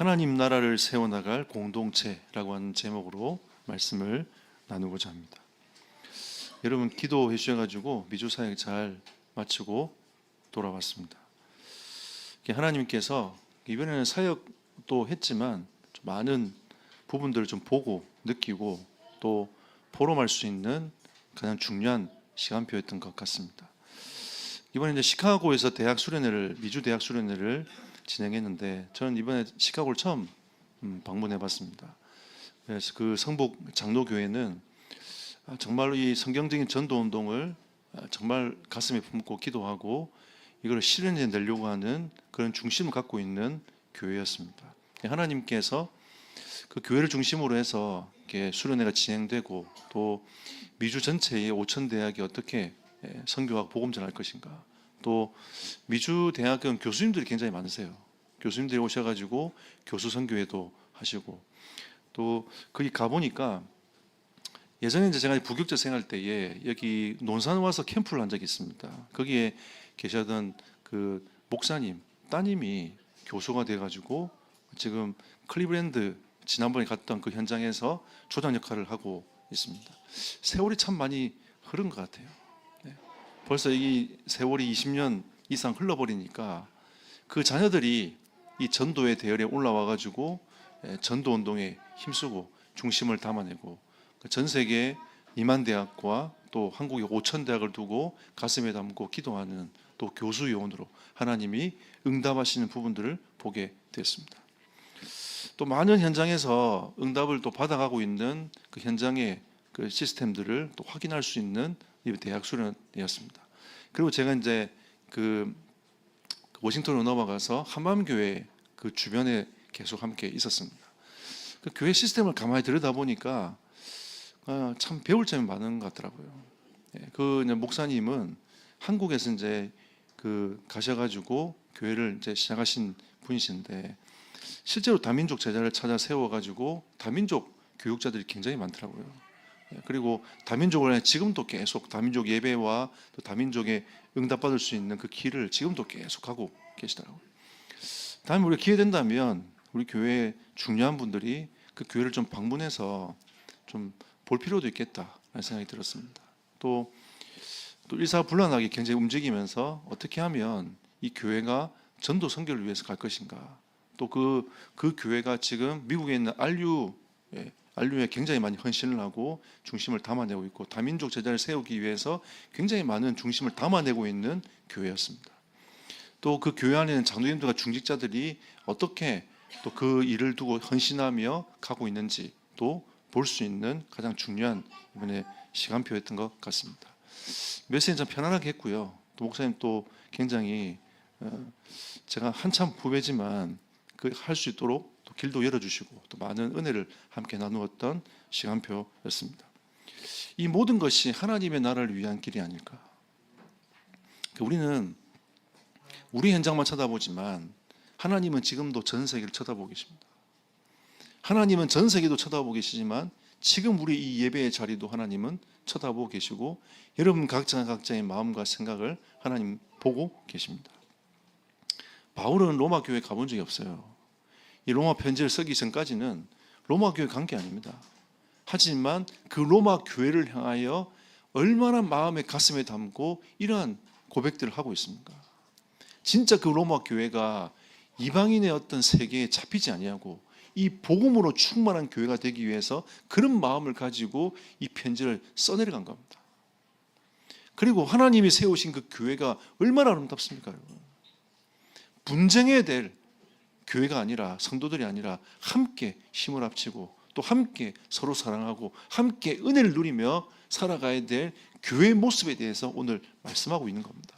하나님 나라를 세워나갈 공동체라고 하는 제목으로 말씀을 나누고자 합니다. 여러분 기도해 주셔가지고 미주 사역 잘 마치고 돌아왔습니다. 하나님께서 이번에는 사역도 했지만 좀 많은 부분들을 좀 보고 느끼고 또 포럼할 수 있는 가장 중요한 시간표였던 것 같습니다. 이번에 이제 시카고에서 미주 대학 수련회를 진행했는데 저는 이번에 시카고를 처음 방문해봤습니다. 그래서 그 성북 장로교회는 정말로 이 성경적인 전도 운동을 정말 가슴에 품고 기도하고 이걸 실현해 내려고 하는 그런 중심을 갖고 있는 교회였습니다. 하나님께서 그 교회를 중심으로 해서 이렇게 수련회가 진행되고 또 미주 전체의 5천 대학이 어떻게 선교하고 복음 전할 것인가. 또 미주 대학은 교수님들이 굉장히 많으세요. 교수님들이 오셔가지고 교수 선교회도 하시고 또 거기 가보니까 예전에 이제 제가 부교육자 생활 때에 여기 논산 와서 캠프를 한 적이 있습니다. 거기에 계셨던 그 목사님 따님이 교수가 돼가지고 지금 클리브랜드 지난번에 갔던 그 현장에서 조장 역할을 하고 있습니다. 세월이 참 많이 흐른 것 같아요. 벌써 이 세월이 20년 이상 흘러버리니까 그 자녀들이 이 전도의 대열에 올라와가지고 전도 운동에 힘쓰고 중심을 담아내고 전 세계 2만 대학과 또 한국의 5천 대학을 두고 가슴에 담고 기도하는 또 교수 요원으로 하나님이 응답하시는 부분들을 보게 됐습니다. 또 많은 현장에서 응답을 또 받아가고 있는 그 현장의 그 시스템들을 또 확인할 수 있는 이 대학 수련이었습니다. 그리고 제가 이제 그 워싱턴으로 넘어가서 한밤교회 그 주변에 계속 함께 있었습니다. 그 교회 시스템을 가만히 들여다보니까 참 배울 점이 많은 것 같더라고요. 그 목사님은 한국에서 이제 그 가셔가지고 교회를 이제 시작하신 분이신데 실제로 다민족 제자를 찾아 세워가지고 다민족 교육자들이 굉장히 많더라고요. 그리고 다민족을 지금도 계속 다민족 예배와 또 다민족의 응답받을 수 있는 그 길을 지금도 계속 하고 계시더라고요. 다음에 우리가 기회 된다면 우리 교회의 중요한 분들이 그 교회를 좀 방문해서 좀 볼 필요도 있겠다라는 생각이 들었습니다. 또 일사불란하게 굉장히 움직이면서 어떻게 하면 이 교회가 전도 선교를 위해서 갈 것인가. 또 그 교회가 지금 미국에 있는 안류에 굉장히 많이 헌신을 하고 중심을 담아내고 있고 다민족 제자를 세우기 위해서 굉장히 많은 중심을 담아내고 있는 교회였습니다. 또 그 교회 안에는 장로님들과 중직자들이 어떻게 또 그 일을 두고 헌신하며 가고 있는지 또 볼 수 있는 가장 중요한 이번에 시간표였던 것 같습니다. 메시지는 좀 편안하게 했고요. 또 목사님 또 굉장히 제가 한참 후배지만 그 할 수 있도록 또 길도 열어주시고 또 많은 은혜를 함께 나누었던 시간표였습니다. 이 모든 것이 하나님의 나라를 위한 길이 아닐까. 우리는 우리 현장만 쳐다보지만 하나님은 지금도 전 세계를 쳐다보고 계십니다. 하나님은 전 세계도 쳐다보고 계시지만 지금 우리 이 예배의 자리도 하나님은 쳐다보고 계시고 여러분 각자의 마음과 생각을 하나님 보고 계십니다. 바울은 로마 교회 가본 적이 없어요. 이 로마 편지를 쓰기 전까지는 로마 교회 간 게 아닙니다. 하지만 그 로마 교회를 향하여 얼마나 마음의 가슴에 담고 이러한 고백들을 하고 있습니까? 진짜 그 로마 교회가 이방인의 어떤 세계에 잡히지 아니하고 이 복음으로 충만한 교회가 되기 위해서 그런 마음을 가지고 이 편지를 써내려간 겁니다. 그리고 하나님이 세우신 그 교회가 얼마나 아름답습니까, 여러분? 분쟁해야 될 교회가 아니라 성도들이 아니라 함께 힘을 합치고 또 함께 서로 사랑하고 함께 은혜를 누리며 살아가야 될 교회의 모습에 대해서 오늘 말씀하고 있는 겁니다.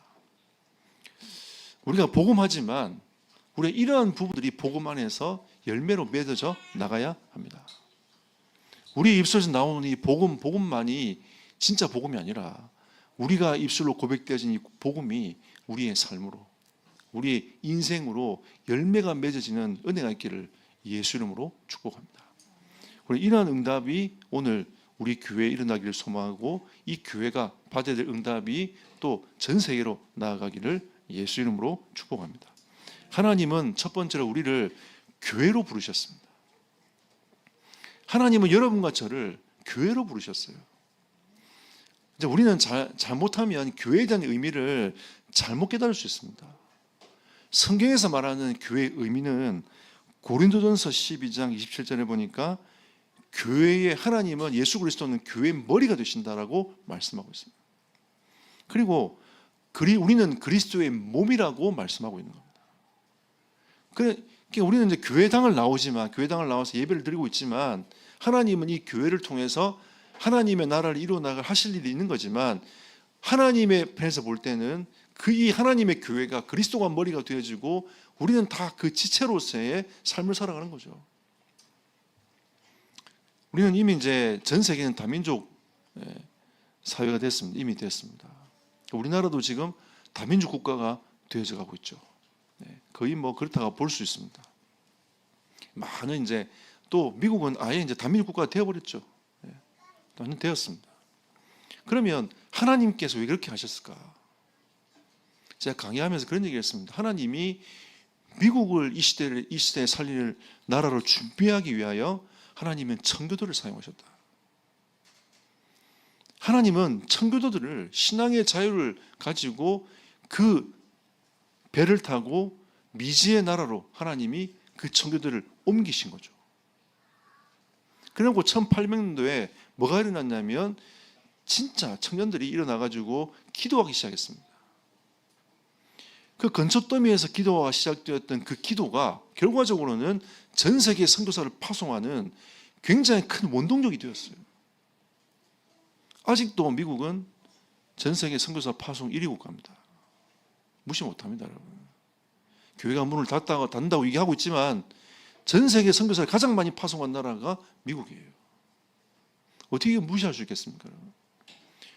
우리가 복음하지만 우리가 이러한 부분들이 복음 안에서 열매로 맺어져 나가야 합니다. 우리 입술에서 나오는 이 복음만이 진짜 복음이 아니라 우리가 입술로 고백되어진 이 복음이 우리의 삶으로 우리의 인생으로 열매가 맺어지는 은혜가 있기를 예수 이름으로 축복합니다. 이러한 응답이 오늘 우리 교회에 일어나기를 소망하고 이 교회가 받아야 될 응답이 또 전 세계로 나아가기를 예수 이름으로 축복합니다. 하나님은 첫 번째로 우리를 교회로 부르셨습니다. 하나님은 여러분과 저를 교회로 부르셨어요. 이제 우리는 잘못하면 교회에 대한 의미를 잘못 깨달을 수 있습니다. 성경에서 말하는 교회의 의미는 고린도전서 12장 27절에 보니까 교회의 하나님은 예수 그리스도는 교회의 머리가 되신다라고 말씀하고 있습니다. 그리고 우리는 그리스도의 몸이라고 말씀하고 있는 겁니다. 그러니까 우리는 이제 교회당을 나와서 예배를 드리고 있지만 하나님은 이 교회를 통해서 하나님의 나라를 이루어나갈 하실 일이 있는 거지만 하나님의 편에서 볼 때는 이 하나님의 교회가 그리스도가 머리가 되어지고 우리는 다 그 지체로서의 삶을 살아가는 거죠. 우리는 이미 이제 전 세계는 다민족 사회가 됐습니다. 이미 됐습니다. 우리나라도 지금 다민족 국가가 되어져 가고 있죠. 거의 뭐 그렇다고 볼 수 있습니다. 많은 이제 또 미국은 아예 이제 다민족 국가가 되어버렸죠. 완전 되었습니다. 그러면 하나님께서 왜 그렇게 하셨을까? 제가 강의하면서 그런 얘기했습니다. 하나님이 미국을 이 시대에 살릴 나라로 준비하기 위하여 하나님은 청교도를 사용하셨다. 하나님은 청교도들을 신앙의 자유를 가지고 그 배를 타고 미지의 나라로 하나님이 그 청교도를 옮기신 거죠. 그리고 1800년도에 뭐가 일어났냐면 진짜 청년들이 일어나가지고 기도하기 시작했습니다. 그 건초더미에서 기도가 시작되었던 그 기도가 결과적으로는 전 세계 선교사를 파송하는 굉장히 큰 원동력이 되었어요. 아직도 미국은 전 세계 선교사 파송 1위 국가입니다. 무시 못합니다, 여러분. 교회가 문을 닫는다고 얘기하고 있지만 전 세계 선교사를 가장 많이 파송한 나라가 미국이에요. 어떻게 무시할 수 있겠습니까?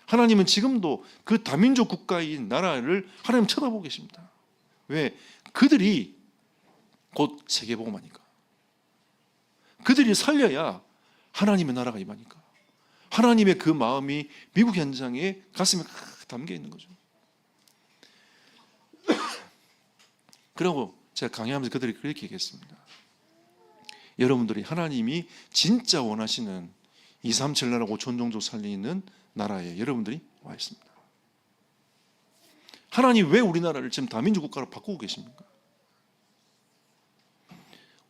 하나님은 지금도 그 다민족 국가인 나라를 하나님 쳐다보고 계십니다. 왜? 그들이 곧 세계복음하니까. 그들이 살려야 하나님의 나라가 임하니까. 하나님의 그 마음이 미국 현장에 가슴에 담겨 있는 거죠. 그리고 제가 강의하면서 그들이 그렇게 얘기했습니다. 여러분들이 하나님이 진짜 원하시는 237 나라 5천 종족 살리는 나라에 여러분들이 와 있습니다. 하나님 왜 우리나라를 지금 다민족 국가로 바꾸고 계십니까?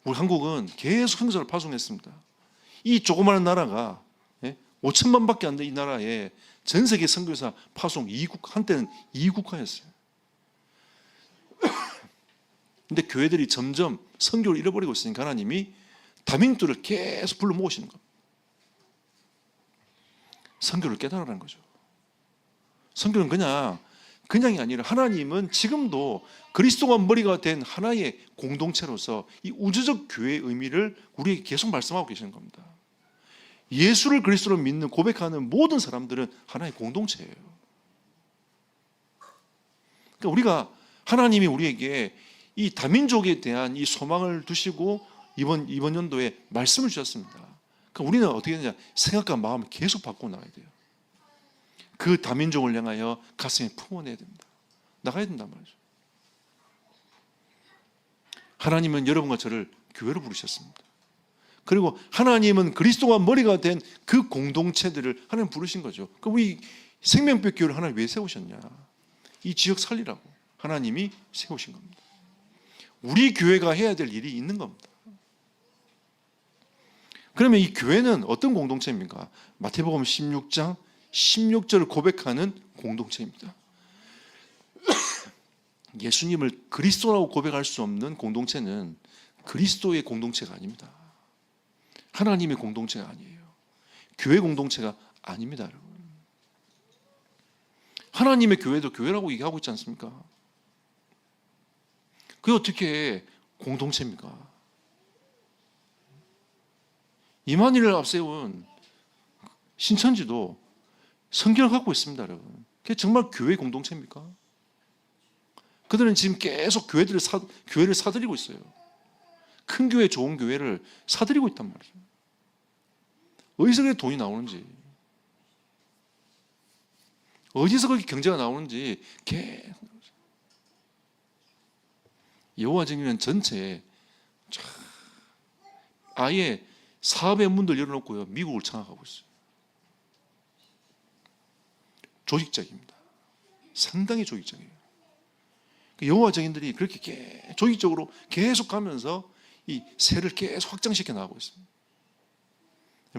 우리 한국은 계속 선교사를 파송했습니다. 이 조그마한 나라가 5천만밖에 안 된 이 나라에 전 세계 선교사 파송 2국, 한때는 2국가였어요. 근데 교회들이 점점 선교를 잃어버리고 있으니까 하나님이 다민족들을 계속 불러 모으시는 겁니다. 선교를 깨달으라는 거죠. 선교는 그냥이 아니라 하나님은 지금도 그리스도가 머리가 된 하나의 공동체로서 이 우주적 교회의 의미를 우리에게 계속 말씀하고 계시는 겁니다. 예수를 그리스도로 믿는 고백하는 모든 사람들은 하나의 공동체예요. 그러니까 우리가 하나님이 우리에게 이 다민족에 대한 이 소망을 두시고 이번 연도에 말씀을 주셨습니다. 그러니까 우리는 어떻게 되냐? 생각과 마음을 계속 바꾸고 나가야 돼요. 그 다민족을 향하여 가슴에 품어내야 됩니다. 나가야 된단 말이죠. 하나님은 여러분과 저를 교회로 부르셨습니다. 그리고 하나님은 그리스도가 머리가 된 그 공동체들을 하나님 부르신 거죠. 그럼 우리 생명빛 교회를 하나님 왜 세우셨냐? 이 지역 살리라고 하나님이 세우신 겁니다. 우리 교회가 해야 될 일이 있는 겁니다. 그러면 이 교회는 어떤 공동체입니까? 마태복음 16장 16절을 고백하는 공동체입니다. 예수님을 그리스도라고 고백할 수 없는 공동체는 그리스도의 공동체가 아닙니다. 하나님의 공동체가 아니에요. 교회 공동체가 아닙니다, 여러분. 하나님의 교회도 교회라고 얘기하고 있지 않습니까? 그게 어떻게 공동체입니까? 이만희를 앞세운 신천지도 성경을 갖고 있습니다, 여러분. 그게 정말 교회 공동체입니까? 그들은 지금 계속 교회를 사들이고 있어요. 큰 교회, 좋은 교회를 사들이고 있단 말이죠. 어디서 그렇게 돈이 나오는지, 어디서 그렇게 경제가 나오는지 계속. 여호와 증인은 전체에 아예 사업의 문들 열어놓고요, 미국을 장악하고 있어요. 조직적입니다. 상당히 조직적이에요. 여호와 증인들이 그렇게 조직적으로 계속 가면서 이 세를 계속 확장시켜 나가고 있습니다.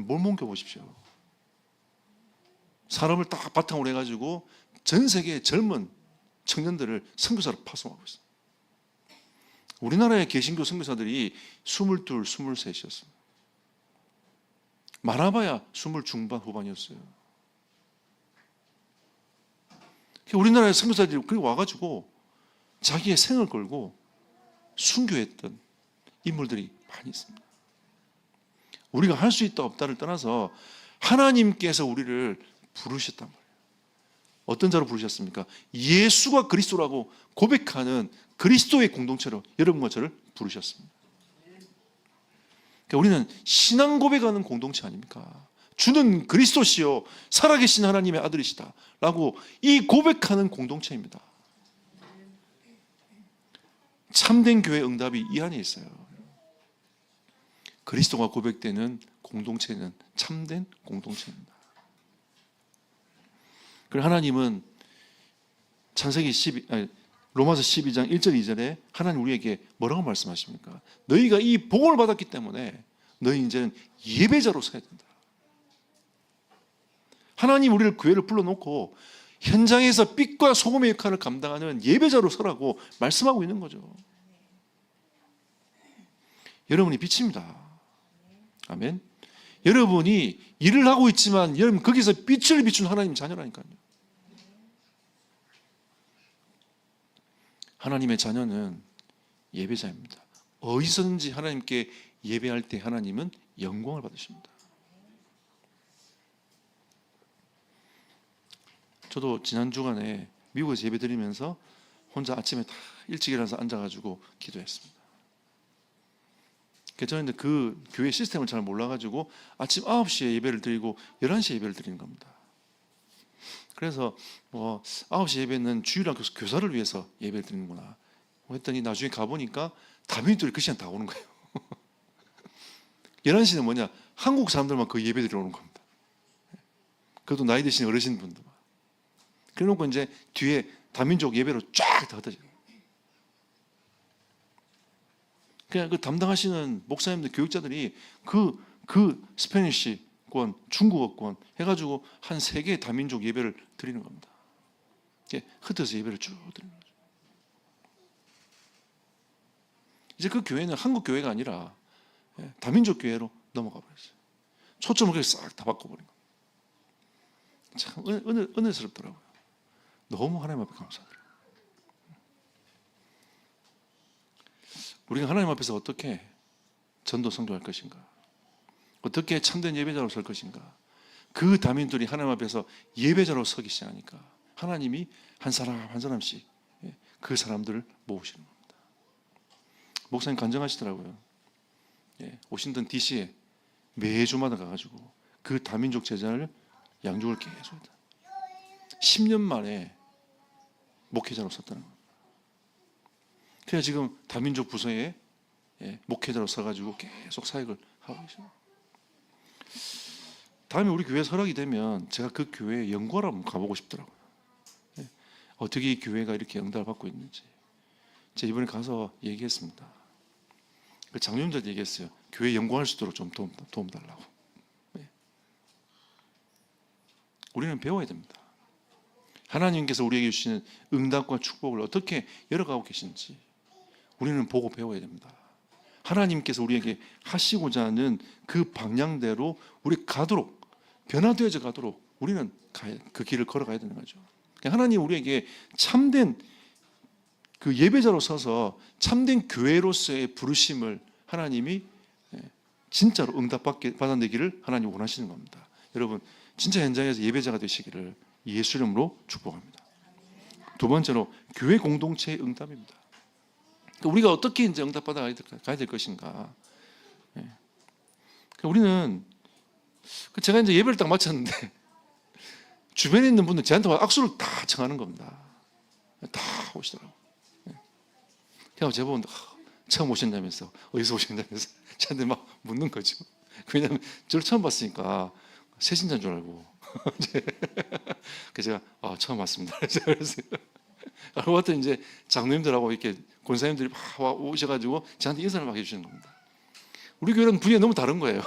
뭘 뭉겨보십시오. 사람을 딱 바탕으로 해가지고 전 세계의 젊은 청년들을 선교사로 파송하고 있습니다. 우리나라의 개신교 선교사들이 22, 23이었습니다. 많아봐야 20 중반 후반이었어요. 우리나라의 선교사들이 그리고 와가지고 자기의 생을 걸고 순교했던 인물들이 많이 있습니다. 우리가 할 수 있다 없다를 떠나서 하나님께서 우리를 부르셨단 말이에요. 어떤 자로 부르셨습니까? 예수가 그리스도라고 고백하는 그리스도의 공동체로 여러분과 저를 부르셨습니다. 그러니까 우리는 신앙 고백하는 공동체 아닙니까? 주는 그리스도시요 살아계신 하나님의 아들이시다 라고 이 고백하는 공동체입니다. 참된 교회 응답이 이 안에 있어요. 그리스도가 고백되는 공동체는 참된 공동체입니다. 그리고 하나님은 로마서 12장 1절 2절에 하나님 우리에게 뭐라고 말씀하십니까? 너희가 이 복을 받았기 때문에 너희 이제는 예배자로 서야 된다. 하나님 우리를 교회를 불러놓고 현장에서 빛과 소금의 역할을 감당하는 예배자로 서라고 말씀하고 있는 거죠. 여러분이 빛입니다. 아멘. 여러분이 일을 하고 있지만 여러분 거기서 빛을 비춘 하나님 자녀라니까요. 하나님의 자녀는 예배자입니다. 어디서든지 하나님께 예배할 때 하나님은 영광을 받으십니다. 저도 지난 주간에 미국에서 예배 드리면서 혼자 아침에 다 일찍 일어나서 앉아가지고 기도했습니다. 저는 그 교회 시스템을 잘 몰라가지고 아침 9시에 예배를 드리고 11시에 예배를 드리는 겁니다. 그래서 9시 예배는 주일학교 교사를 위해서 예배를 드리는구나 했더니 나중에 가보니까 다민들이 그 시간 다 오는 거예요. 11시는 뭐냐? 한국 사람들만 그 예배 드리러 오는 겁니다. 그것도 나이 드신 어르신분들만. 그래 놓고 이제 뒤에 다민족 예배로 쫙 흩어져요. 그냥 그 담당하시는 목사님들, 교육자들이 그 스페니쉬권, 중국어권 해가지고 한 3개의 다민족 예배를 드리는 겁니다. 흩어서 예배를 쭉 드리는 거죠. 이제 그 교회는 한국 교회가 아니라 다민족 교회로 넘어가 버렸어요. 초점을 그렇게 싹 다 바꿔버린 겁니다. 참 은혜스럽더라고요. 너무 하나님 앞에 감사드려요. 우리가 하나님 앞에서 어떻게 전도 선교할 것인가? 어떻게 참된 예배자로 설 것인가? 그 다민들이 하나님 앞에서 예배자로 서기 시작하니까 하나님이 한 사람 한 사람씩 그 사람들을 모으시는 겁니다. 목사님 간증하시더라고요. 워싱턴 DC에 매주마다 가가지고 그 다민족 제자를 양육을 계속 했다. 10년 만에 목회자로 섰다는 겁니다. 그래서 지금 다민족 부서에 목회자로 서가지고 계속 사역을 하고 계십니다. 다음에 우리 교회 설악이 되면 제가 그 교회에 연구하러 한번 가보고 싶더라고요. 어떻게 이 교회가 이렇게 응답을 받고 있는지. 제가 이번에 가서 얘기했습니다. 그 장로님들한테 얘기했어요. 교회 연구할 수 있도록 좀 도움 달라고. 우리는 배워야 됩니다. 하나님께서 우리에게 주시는 응답과 축복을 어떻게 열어가고 계신지 우리는 보고 배워야 됩니다. 하나님께서 우리에게 하시고자 하는 그 방향대로 우리 가도록, 변화되어져 가도록 우리는 그 길을 걸어가야 되는 거죠. 하나님 우리에게 참된 그 예배자로 서서 참된 교회로서의 부르심을 하나님이 진짜로 응답받아내기를 하나님 원하시는 겁니다. 여러분 진짜 현장에서 예배자가 되시기를 예수 이름으로 축복합니다. 두 번째로 교회 공동체의 응답입니다. 우리가 어떻게 이제 응답받아 가야 될 것인가? 우리는 제가 이제 예배를 딱 마쳤는데 주변에 있는 분들 저한테 악수를 다 청하는 겁니다. 다 오시더라고요. 그래서 제가 보면 처음 오셨냐면서, 어디서 오셨냐면서 저한테 막 묻는 거죠. 왜냐하면 저를 처음 봤으니까 새신자인 줄 알고. 그래서 제가 처음 왔습니다. 그래서 알고 봤더니 이제 장로님들하고 이렇게 권사님들이 막 오셔가지고 저한테 인사를 막 해주시는 겁니다. 우리 교회는 분위기가 너무 다른 거예요.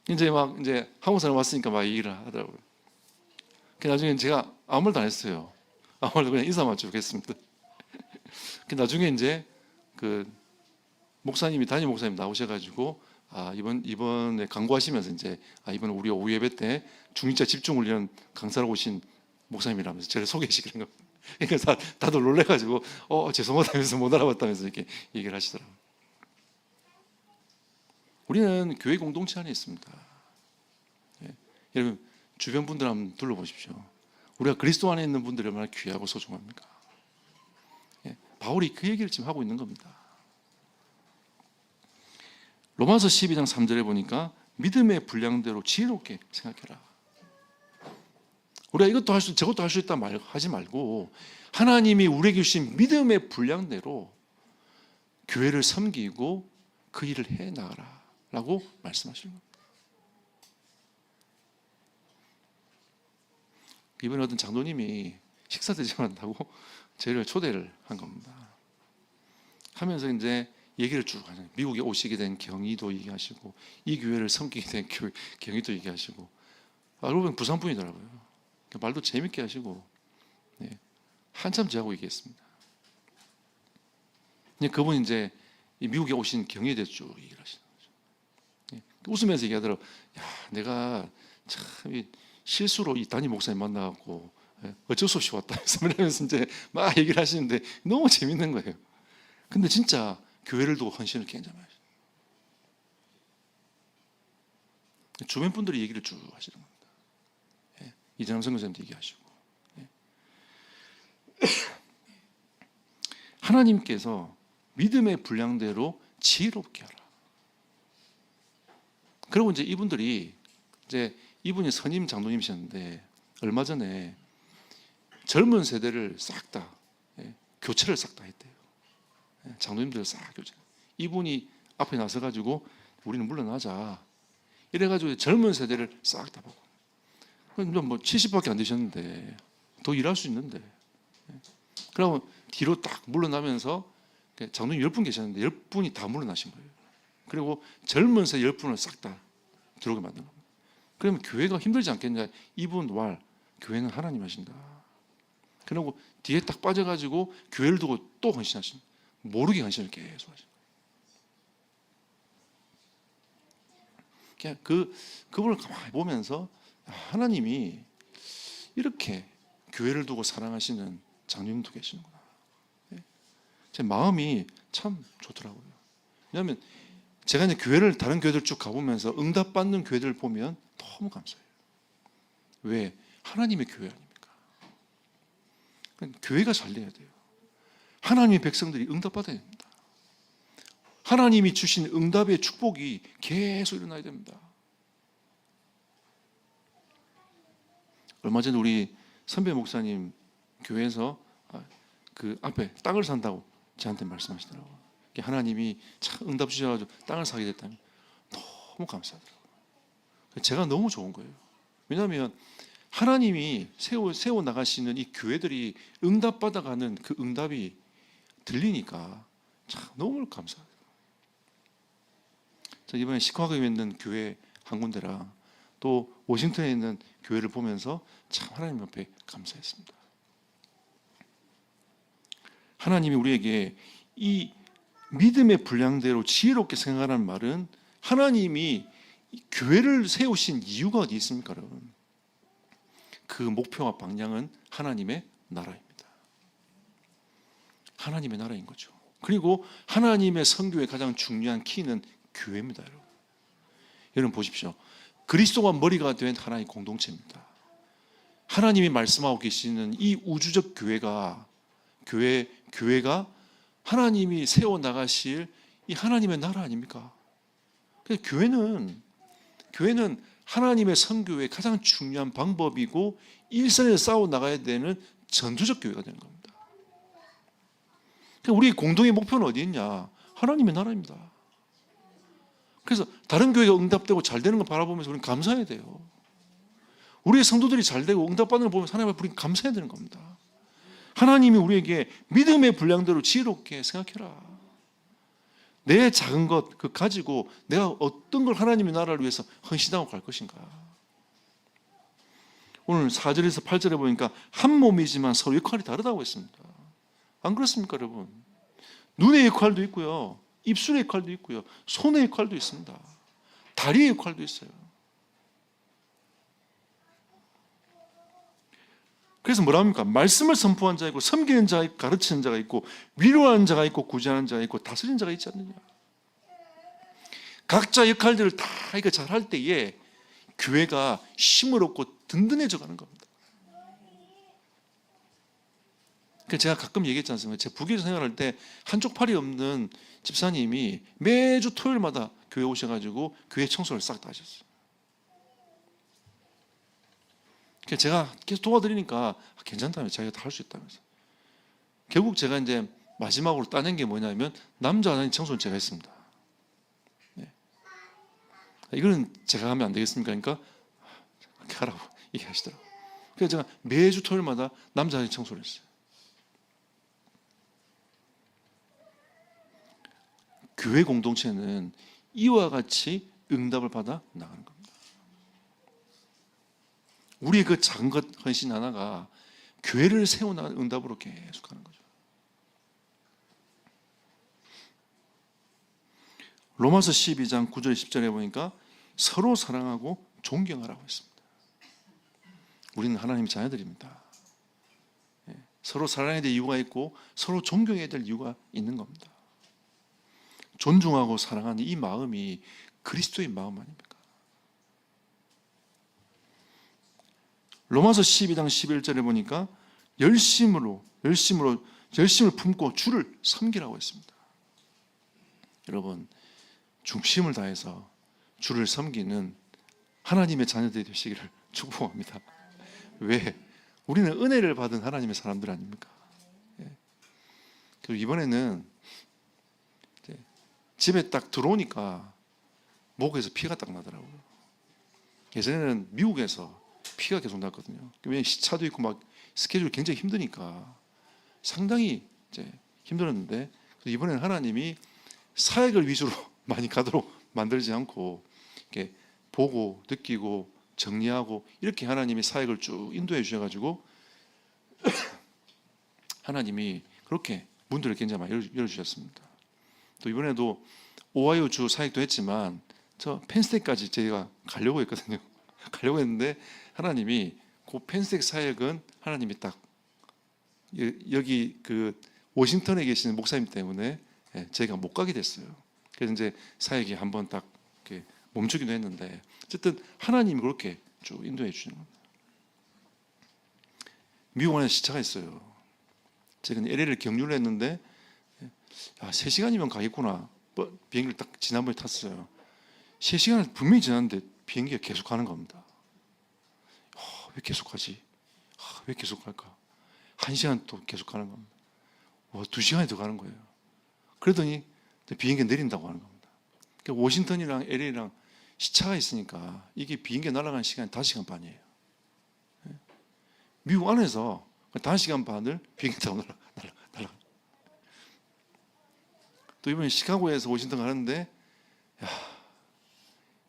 이제 한국 사람 왔으니까 막 얘기를 하더라고요. 그 나중에 제가 아무 말도 안 했어요. 아무 말도 그냥 인사만 쭉 했습니다. 그 나중에 이제 그 목사님이 담임 목사님 나오셔가지고 이번에 강구하시면서 이제 이번 우리 오후 예배 때 중직자 집중 훈련 강사로 오신 목사님이라면서 저를 소개시키는 겁니다. 그러니까 다들 놀래가지고 죄송하다면서 못 알아봤다면서 이렇게 얘기를 하시더라고요. 우리는 교회 공동체 안에 있습니다. 예. 여러분 주변 분들 한번 둘러보십시오. 우리가 그리스도 안에 있는 분들이 얼마나 귀하고 소중합니까? 예. 바울이 그 얘기를 지금 하고 있는 겁니다. 로마서 12장 3절에 보니까 믿음의 분량대로 지혜롭게 생각해라. 우리가 이것도 할 수, 저것도 할 수 있다 하지 말고 하나님이 우리에게 주신 믿음의 분량대로 교회를 섬기고 그 일을 해 나가라 라고 말씀하시는 겁니다. 이번에 어떤 장로님이 식사 대접한다고 저희를 초대를 한 겁니다. 하면서 이제 얘기를 쭉 하잖아요. 미국에 오시게 된 경위도 얘기하시고 이 교회를 섬기게 된 경위도 얘기하시고 알고 보면 부산분이더라고요. 말도 재밌게 하시고 한참 저하고 얘기했습니다. 그분이 이제 미국에 오신 경위에 대해서 쭉 얘기를 하시는 거죠. 웃으면서 얘기하더라고요. 야, 내가 참 실수로 이 담임 목사님 만나갖고 어쩔 수 없이 왔다 하면서 이제 막 얘기를 하시는데 너무 재밌는 거예요. 근데 진짜 교회를 두고 헌신을 굉장히 하시죠. 주변 분들이 얘기를 쭉 하시는 겁니다. 이재남 선교사님도 얘기하시고. 하나님께서 믿음의 분량대로 지혜롭게 하라. 그리고 이제 이분이 선임 장로님이셨는데 얼마 전에 젊은 세대를 싹 다 교체를 싹 다 했대요. 장로님들 싹 교체. 이분이 앞에 나서 가지고 우리는 물러나자. 이래가지고 젊은 세대를 싹 다 보고. 뭐 70밖에 안 되셨는데 더 일할 수 있는데. 그러면 뒤로 딱 물러나면서 장로님 10분 계셨는데 10분이 다 물러나신 거예요. 그리고 젊은 세대 10분을 싹 다 들어오게 만든 겁니다. 그러면 교회가 힘들지 않겠냐? 이분 왈 교회는 하나님 하신다. 그리고 뒤에 딱 빠져가지고 교회를 두고 또 헌신하신, 모르게 헌신을 계속 하신 거예요. 그냥 그분을 가만히 보면서 하나님이 이렇게 교회를 두고 사랑하시는 장로님도 계시는구나. 제 마음이 참 좋더라고요. 왜냐하면 제가 이제 다른 교회들 쭉 가보면서 응답받는 교회들을 보면 너무 감사해요. 왜? 하나님의 교회 아닙니까? 교회가 잘 돼야 돼요. 하나님의 백성들이 응답받아야 됩니다. 하나님이 주신 응답의 축복이 계속 일어나야 됩니다. 얼마 전에 우리 선배 목사님 교회에서 그 앞에 땅을 산다고 저한테 말씀하시더라고요. 하나님이 참 응답 주셔가지고 땅을 사게 됐다면 너무 감사하더라고요. 제가 너무 좋은 거예요. 왜냐하면 하나님이 세워 나가시는 이 교회들이 응답받아가는 그 응답이 들리니까 참 너무 감사하더라고요. 이번에 시카고에 있는 교회 한 군데랑 또 워싱턴에 있는 교회를 보면서 참 하나님 앞에 감사했습니다. 하나님이 우리에게 이 믿음의 분량대로 지혜롭게 생각하라는 말은 하나님이 교회를 세우신 이유가 어디 있습니까, 여러분? 그 목표와 방향은 하나님의 나라입니다. 하나님의 나라인 거죠. 그리고 하나님의 선교의 가장 중요한 키는 교회입니다, 여러분. 여러분 보십시오. 그리스도가 머리가 된 하나의 공동체입니다. 하나님이 말씀하고 계시는 이 우주적 교회가 하나님이 세워 나가실 이 하나님의 나라 아닙니까? 교회는 하나님의 선교의 가장 중요한 방법이고 일선에서 싸워 나가야 되는 전투적 교회가 되는 겁니다. 우리 공동의 목표는 어디 있냐? 하나님의 나라입니다. 그래서 다른 교회가 응답되고 잘 되는 걸 바라보면서 우리는 감사해야 돼요. 우리의 성도들이 잘 되고 응답받는 걸 보면서 하나님 앞에 우리는 감사해야 되는 겁니다. 하나님이 우리에게 믿음의 분량대로 지혜롭게 생각해라. 내 작은 것 그 가지고 내가 어떤 걸 하나님의 나라를 위해서 헌신하고 갈 것인가. 오늘 4절에서 8절에 보니까 한 몸이지만 서로 역할이 다르다고 했습니다. 안 그렇습니까, 여러분? 눈의 역할도 있고요, 입술의 역할도 있고요, 손의 역할도 있습니다. 다리의 역할도 있어요. 그래서 뭐라 합니까? 말씀을 선포한 자가 있고, 섬기는 자가 있고, 가르치는 자가 있고, 위로하는 자가 있고, 구제하는 자가 있고, 다스리는 자가 있지 않느냐. 각자 역할들을 다 이거 잘할 때에 교회가 힘을 얻고 든든해져 가는 겁니다. 그래서 제가 가끔 얘기했지 않습니까? 제 부교에서 생활할 때 한쪽 팔이 없는 집사님이 매주 토요일마다 교회 오셔가지고 교회 청소를 싹 다 하셨어요. 그래서 제가 계속 도와드리니까 괜찮다며, 자기가 다 할 수 있다면서. 결국 제가 이제 마지막으로 따낸 게 뭐냐면 남자 하나님 청소는 제가 했습니다. 네. 이거는 제가 하면 안 되겠습니까? 그러니까 그렇게 하라고 얘기하시더라고요. 그래서 제가 매주 토요일마다 남자 하나님 청소를 했어요. 교회 공동체는 이와 같이 응답을 받아 나가는 겁니다. 우리의 그 작은 것 헌신 하나가 교회를 세워나가는 응답으로 계속 가는 거죠. 로마서 12장 9절 10절에 보니까 서로 사랑하고 존경하라고 했습니다. 우리는 하나님의 자녀들입니다. 서로 사랑해야 될 이유가 있고 서로 존경해야 될 이유가 있는 겁니다. 존중하고 사랑하는 이 마음이 그리스도의 마음 아닙니까? 로마서 12장 11절에 보니까 열심을 품고 주를 섬기라고 했습니다. 여러분, 중심을 다해서 주를 섬기는 하나님의 자녀들이 되시기를 축복합니다. 왜? 우리는 은혜를 받은 하나님의 사람들 아닙니까? 그리고 이번에는 집에 딱 들어오니까 목에서 피가 딱 나더라고요. 예전에는 미국에서 피가 계속 났거든요. 왜냐면 시차도 있고 막 스케줄이 굉장히 힘드니까 상당히 이제 힘들었는데, 이번에는 하나님이 사역을 위주로 많이 가도록 만들지 않고 이렇게 보고 느끼고 정리하고 이렇게 하나님이 사역을 쭉 인도해 주셔가지고 하나님이 그렇게 문들을 굉장히 많이 열어주셨습니다. 또 이번에도 오하이오 주 사역도 했지만 저 펜스텍까지 제가 가려고 했거든요. 가려고 했는데 하나님이 그 펜스텍 사역은 하나님이 딱 여기 그 워싱턴에 계시는 목사님 때문에 제가 못 가게 됐어요. 그래서 이제 사역이 한번 딱 이렇게 멈추기도 했는데, 어쨌든 하나님이 그렇게 쭉 인도해 주시는 겁니다. 미국 안에 시차가 있어요. 제가 LA를 경유를 했는데 3시간이면 가겠구나. 비행기를 딱 지난번에 탔어요. 3시간을 분명히 지났는데 비행기가 계속 가는 겁니다. 왜 계속 가지? 왜 계속 갈까? 1시간 또 계속 가는 겁니다. 2시간이 더 가는 거예요. 그러더니 비행기 내린다고 하는 겁니다. 그러니까 워싱턴이랑 LA랑 시차가 있으니까 이게 비행기 날아가는 시간이 5시간 반이에요. 미국 안에서 5시간 반을 비행기 타고 날아가. 또 이번에 시카고에서 워싱턴 가는데,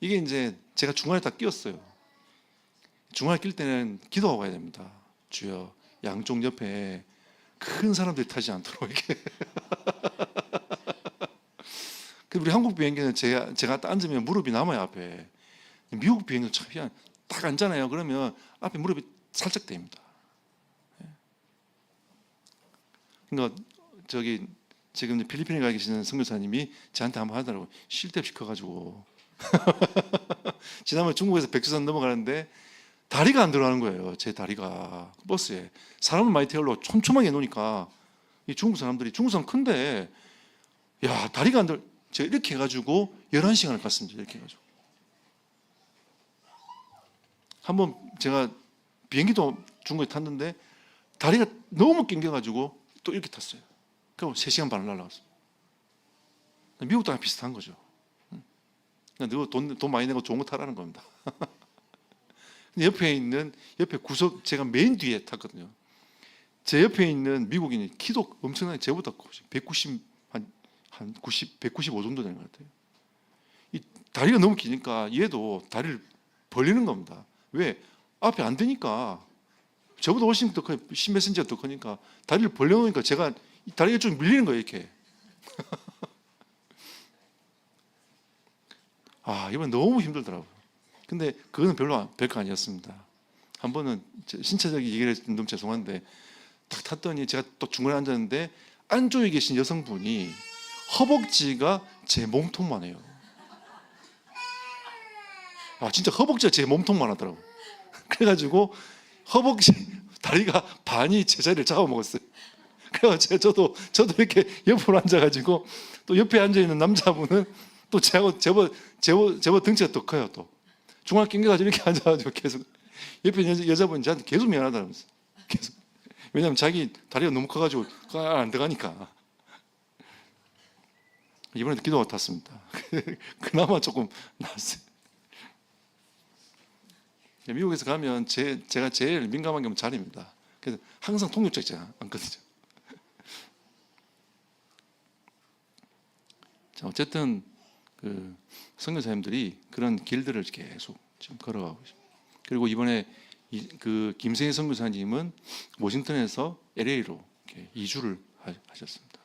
이게 이제 제가 중간에 딱 끼었어요. 중간에 낄 때는 기도하고 가야 됩니다. 주여, 양쪽 옆에 큰 사람들이 타지 않도록 이렇게. 우리 한국 비행기는 제가 딱 앉으면 무릎이 남아요, 앞에. 미국 비행기는 참 그냥 딱 앉잖아요. 그러면 앞에 무릎이 살짝 대입니다. 그러니까 지금 필리핀에 가 계시는 선교사님이 저한테 한번 하더라고요. 쉴 데 없이 커가지고 지난번에 중국에서 백두산 넘어가는데 다리가 안 들어가는 거예요. 제 다리가 버스에 사람을 많이 태우려고 촘촘하게 해놓으니까 이 중국 사람 큰데 다리가 안 들어. 제가 이렇게 해가지고 11시간을 갔습니다. 이렇게 해가지고 한번 제가 비행기도 중국에 탔는데 다리가 너무 낑겨가지고 또 이렇게 탔어요. 그럼 3시간 반을 날라갔어요. 미국도 비슷한 거죠. 너 돈 많이 내고 좋은 거 타라는 겁니다. 옆에 구석, 제가 맨 뒤에 탔거든요. 제 옆에 있는 미국인이 키도 엄청나게 제보다 커요. 190, 한 90, 195 정도 되는 것 같아요. 이 다리가 너무 기니까 얘도 다리를 벌리는 겁니다. 왜? 앞에 안 되니까. 저보다 훨씬 더 커요. 10몇 센치가 더 크니까 다리를 벌려놓으니까 제가 다리가 좀 밀리는 거예요, 이렇게. 이번 너무 힘들더라고요. 근데 그거는 별거 아니었습니다. 한 번은 신체적인 얘기를 해서 너무 죄송한데 딱 탔더니 제가 또 중간에 앉았는데 안쪽에 계신 여성분이 허벅지가 제 몸통만 해요. 진짜 허벅지가 제 몸통만 하더라고요. 그래가지고 허벅지 다리가 반이 제 자리를 잡아먹었어요. 그래서 저도 이렇게 옆으로 앉아가지고 또 옆에 앉아있는 남자분은 또 제법 덩치가 더 커요. 또 중앙 낑겨가지고 이렇게 앉아가지고 계속 옆에 여자분이 저한테 계속 미안하다면서 계속. 왜냐하면 자기 다리가 너무 커가지고 안 들어가니까. 이번에도 기도가 탔습니다. 그나마 조금 나았어요. 미국에서 가면 제가 제일 민감한 게 자리입니다. 그래서 항상 통역자지 않거든요. 자, 어쨌든 그 선교사님들이 그런 길들을 계속 지금 걸어가고 있습니다. 그리고 이번에 그 김세희 선교사님은 워싱턴에서 LA로 이렇게 이주를 하셨습니다.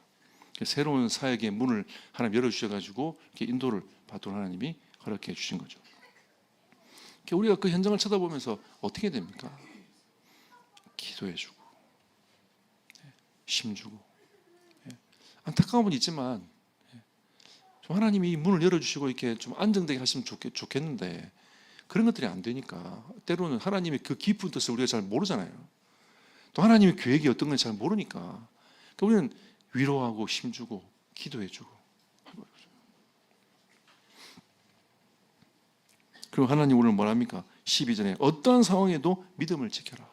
새로운 사역의 문을 하나님 열어주셔가지고 이렇게 인도를 받도록 하나님이 허락해 주신 거죠. 우리가 그 현장을 쳐다보면서 어떻게 됩니까? 기도해주고 힘주고 안타까움은 있지만 좀 하나님이 문을 열어주시고 이렇게 좀 안정되게 하시면 좋겠는데 그런 것들이 안 되니까 때로는 하나님의 그 깊은 뜻을 우리가 잘 모르잖아요. 또 하나님의 계획이 어떤 건지 잘 모르니까 그러니까 우리는 위로하고 힘주고 기도해주고 그리고 하나님 오늘 뭐랍니까? 12절에 어떠한 상황에도 믿음을 지켜라.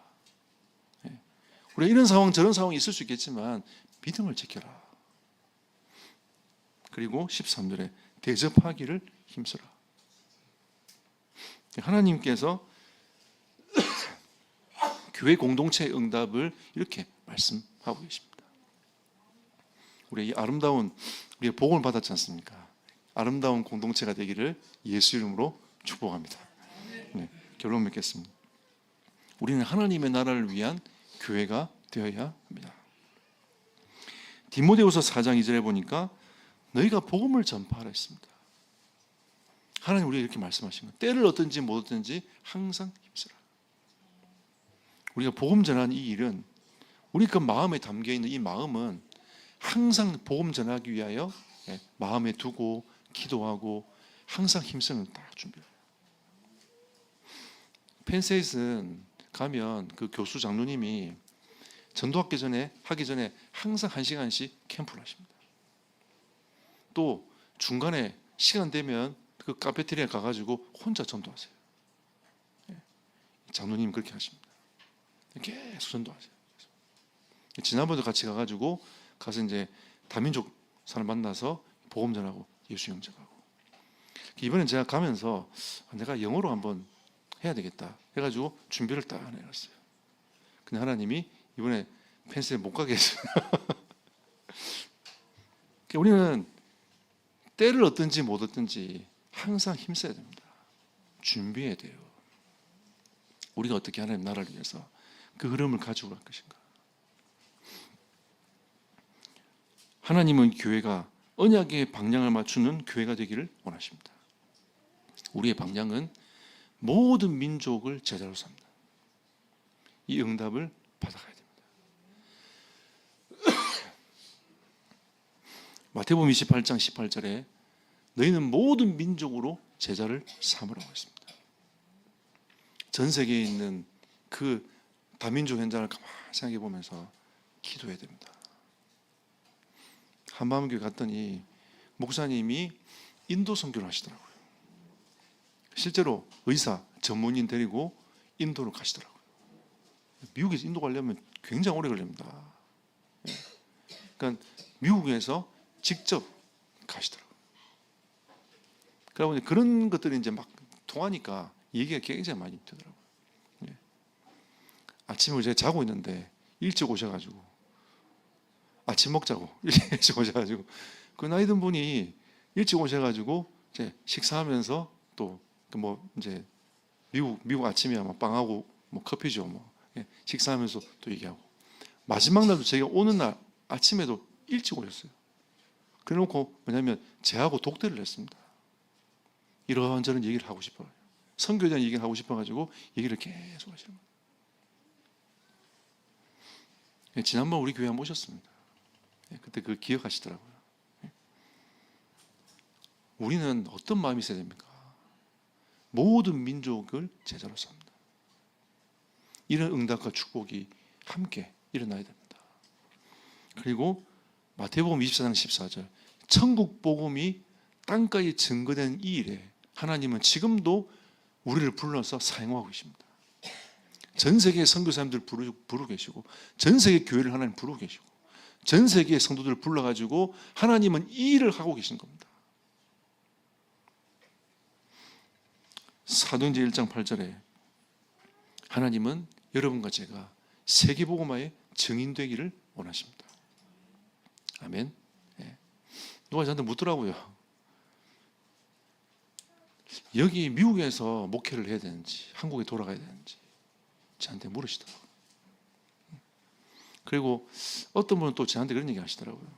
우리가 이런 상황 저런 상황이 있을 수 있겠지만 믿음을 지켜라. 그리고 13절에 대접하기를 힘써라. 하나님께서 교회 공동체의 응답을 이렇게 말씀하고 계십니다. 우리 이 아름다운 우리가 복음을 받았지 않습니까? 아름다운 공동체가 되기를 예수 이름으로 축복합니다. 결론 맺겠습니다. 우리는 하나님의 나라를 위한 교회가 되어야 합니다. 디모데후서 4장 2절에 보니까 너희가 복음을 전파하라 했습니다. 하나님 우리에게 이렇게 말씀하신 거예요. 때를 얻든지 못 얻든지 항상 힘쓰라. 우리가 복음 전하는 이 일은 우리 그 마음에 담겨있는 이 마음은 항상 복음 전하기 위하여 마음에 두고 기도하고 항상 힘쓰는 다 준비해요. 펜세이슨 가면 그 교수 장로님이 전도하기 전에 항상 1시간씩 캠프를 하십니다. 또 중간에 시간 되면 그 카페테리아에 가가지고 혼자 전도하세요. 장로님 그렇게 하십니다. 계속 전도하세요. 지난번에도 같이 가가지고 가서 이제 다민족 사람 만나서 복음 전하고 예수 영접하고. 이번엔 제가 가면서 내가 영어로 한번 해야 되겠다 해가지고 준비를 딱 해놨어요. 근데 하나님이 이번에 펜스에 못 가게 했어요. 우리는 때를 얻든지 못 얻든지 항상 힘써야 됩니다. 준비해야 돼요. 우리가 어떻게 하나님 나라를 위해서 그 흐름을 가지고 갈 것인가. 하나님은 교회가 언약의 방향을 맞추는 교회가 되기를 원하십니다. 우리의 방향은 모든 민족을 제자로 삼는 이 응답을 받아가야 됩니다. 마태복음 28장 18절에 너희는 모든 민족으로 제자를 삼으라고 했습니다. 전 세계에 있는 그 다민족 현장을 가만히 생각해 보면서 기도해야 됩니다. 한밤교회 갔더니 목사님이 인도 선교를 하시더라고요. 실제로 의사 전문인 데리고 인도로 가시더라고요. 미국에서 인도 가려면 굉장히 오래 걸립니다. 그러니까 미국에서 직접 가시더라고요. 그러다 보니 그런 것들이 이제 막 통하니까 얘기가 굉장히 많이 되더라고요. 예. 아침에 제가 자고 있는데 일찍 오셔가지고 아침 먹자고 일찍 오셔가지고 그 나이 든 분이 일찍 오셔가지고 이제 식사하면서 또 뭐 이제 미국 아침이야 뭐 빵하고 뭐 커피죠 뭐 예. 식사하면서 또 얘기하고 마지막 날도 제가 오는 날 아침에도 일찍 오셨어요. 그래놓고 뭐냐면 제하고 독대를 했습니다. 이런저런 얘기를 하고 싶어요. 선교에 대한 얘기를 하고 싶어가지고 얘기를 계속 하시는 거예요. 예, 지난번 우리 교회 한번 오셨습니다. 예, 그때 그걸 기억하시더라고요. 예. 우리는 어떤 마음이 있어야 됩니까? 모든 민족을 제자로 삼는다. 이런 응답과 축복이 함께 일어나야 됩니다. 그리고 마태복음 24장 14절 천국 복음이 땅까지 증거된 이 일에 하나님은 지금도 우리를 불러서 사용하고 계십니다. 전 세계의 선교사님들 부르고 계시고 전 세계 교회를 하나님 부르고 계시고 전 세계의 성도들을 불러가지고 하나님은 이 일을 하고 계신 겁니다. 사도행전 1장 8절에 하나님은 여러분과 제가 세계복음화의 증인되기를 원하십니다. 아멘. 예. 누가 저한테 묻더라고요. 여기 미국에서 목회를 해야 되는지 한국에 돌아가야 되는지 저한테 물으시더라고요. 그리고 어떤 분은 또 저한테 그런 얘기 하시더라고요.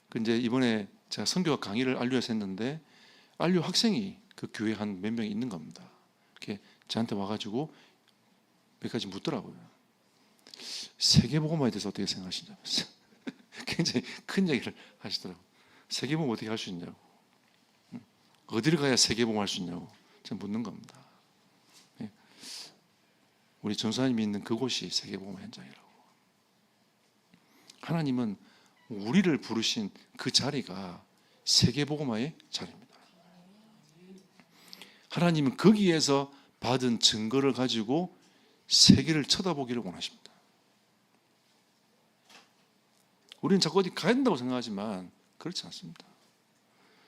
근데 이번에 제가 선교학 강의를 안류에서 했는데 안류 학생이 그 교회 한 몇 명이 있는 겁니다. 이렇게 저한테 와가지고 몇 가지 묻더라고요. 세계복음화에 대해서 어떻게 생각하시냐면서 굉장히 큰 얘기를 하시더라고요. 세계복음 어떻게 할 수 있냐고, 어디를 가야 세계복음 할 수 있냐고 제가 묻는 겁니다. 우리 전사님이 있는 그곳이 세계복음 현장이라고. 하나님은 우리를 부르신 그 자리가 세계복음화의 자리입니다. 하나님은 거기에서 받은 증거를 가지고 세계를 쳐다보기를 원하십니다. 우리는 자꾸 어디 가야 된다고 생각하지만 그렇지 않습니다.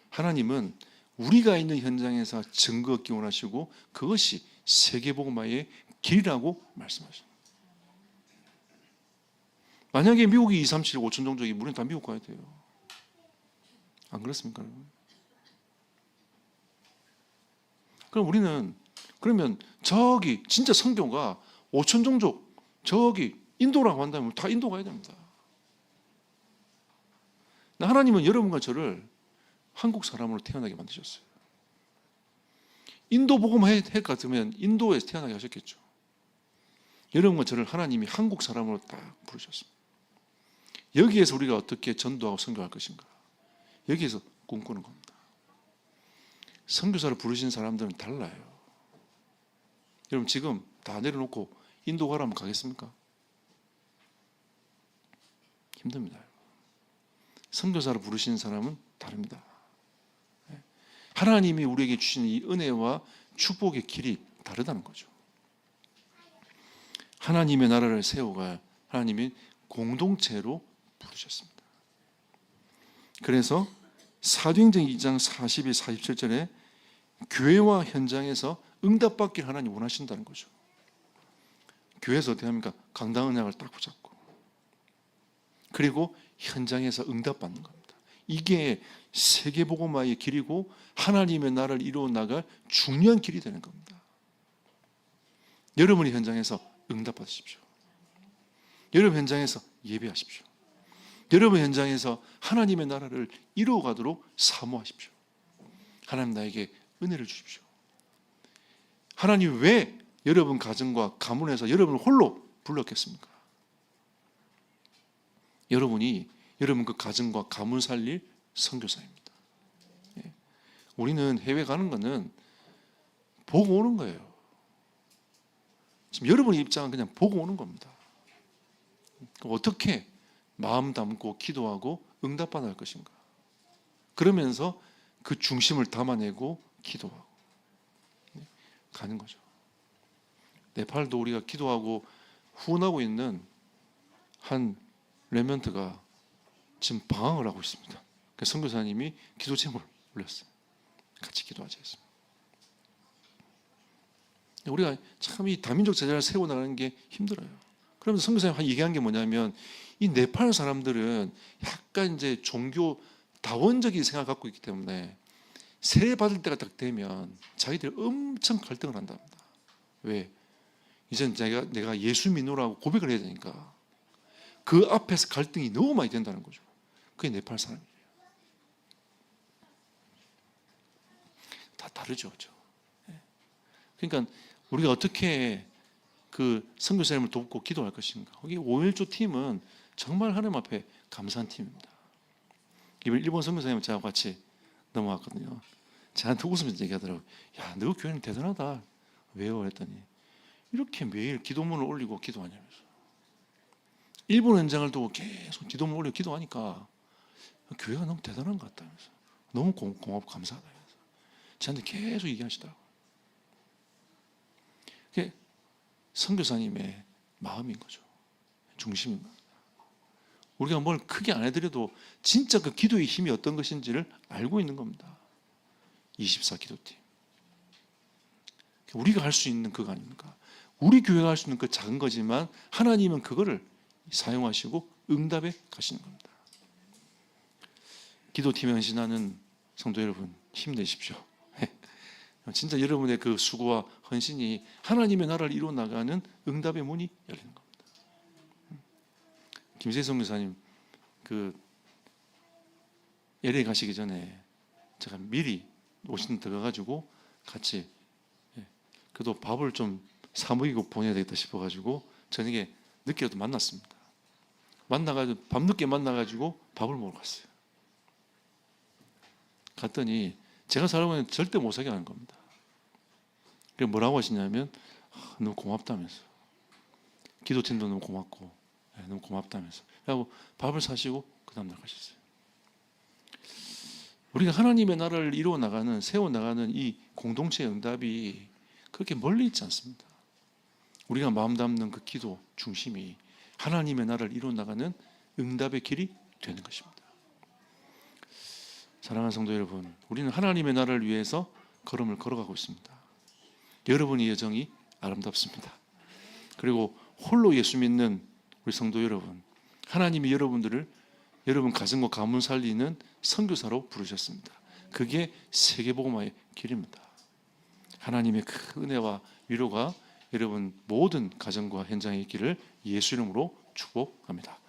하나님은 우리가 있는 현장에서 증거 얻기 원하시고 그것이 세계복음화의 길이라고 말씀하십니다. 만약에 미국이 2, 3, 7, 5천 종족이 우리는 다 미국 가야 돼요. 안 그렇습니까? 그럼 우리는 그러면 저기 진짜 선교가 5천 종족 저기 인도라고 한다면 다 인도 가야 됩니다. 하나님은 여러분과 저를 한국 사람으로 태어나게 만드셨어요. 인도 복음 해 같으면 인도에서 태어나게 하셨겠죠. 여러분과 저를 하나님이 한국 사람으로 딱 부르셨습니다. 여기에서 우리가 어떻게 전도하고 선교할 것인가, 여기에서 꿈꾸는 겁니다. 선교사를 부르신 사람들은 달라요. 여러분 지금 다 내려놓고 인도 가라면 가겠습니까? 힘듭니다. 선교사를 부르신 사람은 다릅니다. 하나님이 우리에게 주신 이 은혜와 축복의 길이 다르다는 거죠. 하나님의 나라를 세워갈 하나님이 공동체로 부르셨습니다. 그래서 사도행전 2장 42, 47절에 교회와 현장에서 응답받기를 하나님 원하신다는 거죠. 교회에서 어떻게 합니까? 강단 언약을 딱 붙잡고 그리고 현장에서 응답받는 겁니다. 이게 세계복음화의 길이고 하나님의 나라를 이루어 나갈 중요한 길이 되는 겁니다. 여러분이 현장에서 응답받으십시오. 여러분 현장에서 예배하십시오. 여러분 현장에서 하나님의 나라를 이루어가도록 사모하십시오. 하나님 나에게 은혜를 주십시오. 하나님 왜 여러분 가정과 가문에서 여러분을 홀로 불렀겠습니까? 여러분이 여러분 그 가정과 가문 살릴 선교사입니다. 우리는 해외 가는 거는 보고 오는 거예요. 지금 여러분의 입장은 그냥 보고 오는 겁니다. 어떻게 마음 담고 기도하고 응답받을 것인가? 그러면서 그 중심을 담아내고 기도하고 가는 거죠. 네팔도 우리가 기도하고 후원하고 있는 한 레멘트가 지금 방황을 하고 있습니다. 그래서 선교사님이 기도 제목을 올렸어요. 같이 기도하자 했습니다. 우리가 참 이 다민족 제자를 세워나가는 게 힘들어요. 그러면서 선교사님이 얘기한 게 뭐냐면, 이 네팔 사람들은 약간 이제 종교 다원적인 생각을 갖고 있기 때문에 세례 받을 때가 딱 되면 자기들이 엄청 갈등을 한답니다. 왜? 이젠 내가 예수 믿노라고 고백을 해야 되니까 그 앞에서 갈등이 너무 많이 된다는 거죠. 그게 네팔 사람이에요. 다 다르죠, 그렇죠? 그러니까 우리가 어떻게 그 선교사님을 돕고 기도할 것인가? 거기 5.1조 팀은 정말 하나님 앞에 감사한 팀입니다. 이번 일본 선교사님은 저하고 같이 넘어왔거든요. 저한테 웃으면서 얘기하더라고요. 야, 너 교회는 대단하다. 왜요? 했더니 이렇게 매일 기도문을 올리고 기도하냐면서. 일본 현장을 두고 계속 기도문 올리고 기도하니까 교회가 너무 대단한 것 같다면서. 너무 고맙고 감사하다면서. 저한테 계속 얘기하시더라고요. 그게 선교사님의 마음인 거죠. 중심인 겁니다. 우리가 뭘 크게 안 해드려도 진짜 그 기도의 힘이 어떤 것인지를 알고 있는 겁니다. 24 기도팀. 우리가 할 수 있는 그거 아닙니까? 우리 교회가 할 수 있는 그 작은 거지만 하나님은 그거를 사용하시고 응답에 가시는 겁니다. 기도팀에 헌신하는 성도 여러분, 힘내십시오. 진짜 여러분의 그 수고와 헌신이 하나님의 나라를 이루어 나가는 응답의 문이 열리는 겁니다. 김세희 선교사님 그 LA 가시기 전에 제가 미리 오신 들어가가지고 같이 그래도 밥을 좀 사 먹이고 보내야 되겠다 싶어가지고 저녁에 늦게라도 만났습니다. 만나가지고 밤늦게 만나가지고 밥을 먹으러 갔어요. 갔더니 제가 살아보면 절대 못 사게 하는 겁니다. 그래서 뭐라고 하시냐면 너무 고맙다면서, 기도팀도 너무 고맙고 너무 고맙다면서, 그리고 밥을 사시고 그 다음날 가셨어요. 우리가 하나님의 나라를 이루어 나가는, 세워 나가는 이 공동체의 응답이 그렇게 멀리 있지 않습니다. 우리가 마음 담는 그 기도 중심이 하나님의 나라를 이루어 나가는 응답의 길이 되는 것입니다. 사랑하는 성도 여러분, 우리는 하나님의 나라를 위해서 걸음을 걸어가고 있습니다. 여러분의 여정이 아름답습니다. 그리고 홀로 예수 믿는 우리 성도 여러분, 하나님이 여러분들을 여러분 가정과 가문 살리는 선교사로 부르셨습니다. 그게 세계복음화의 길입니다. 하나님의 큰 은혜와 위로가 여러분 모든 가정과 현장에 있기를 예수 이름으로 축복합니다.